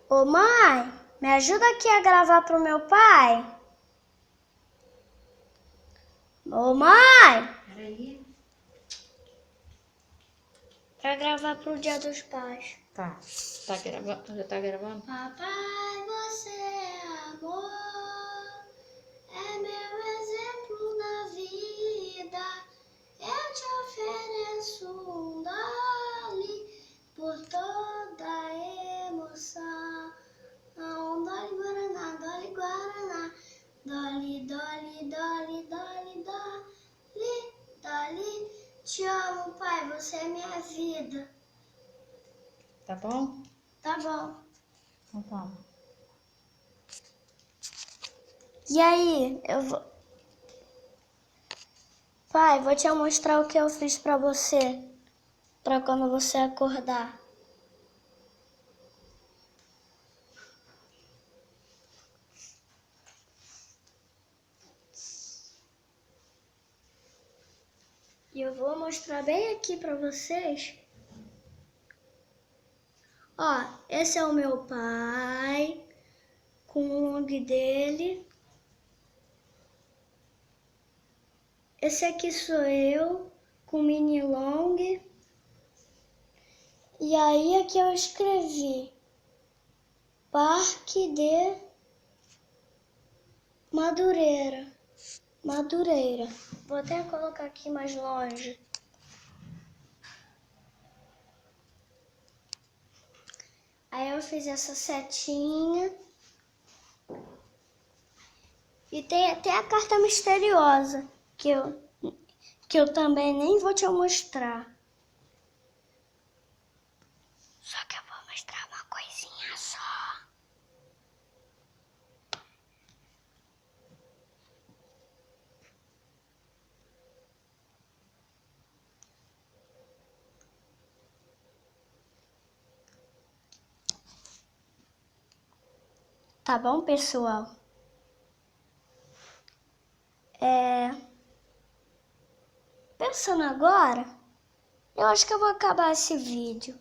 Ô mãe, me ajuda aqui a gravar pro meu pai. Ô mãe! Peraí. Pra gravar pro Dia dos Pais. Tá. Tá gravando? Já tá gravando? Papai, você é amor, é meu exemplo na vida. Eu te ofereço um Dolly por toda a emoção. Dolly Guaraná, Dolly Guaraná, Dolly, Dolly, Dolly, Dolly, Dolly, Dolly. Te amo, pai, você é minha vida. Tá bom? Tá bom. Então toma. E aí, Pai, vou te mostrar o que eu fiz pra você, pra quando você acordar. E eu vou mostrar bem aqui pra vocês. Ó, esse é o meu pai, com o long dele. Esse aqui sou eu, com mini long. E aí aqui eu escrevi Parque de Madureira. Madureira. Vou até colocar aqui mais longe. Aí eu fiz essa setinha. E tem até a carta misteriosa, que eu também nem vou te mostrar. Só que eu vou mostrar uma coisinha só. Tá bom, pessoal? Pensando agora, eu acho que eu vou acabar esse vídeo.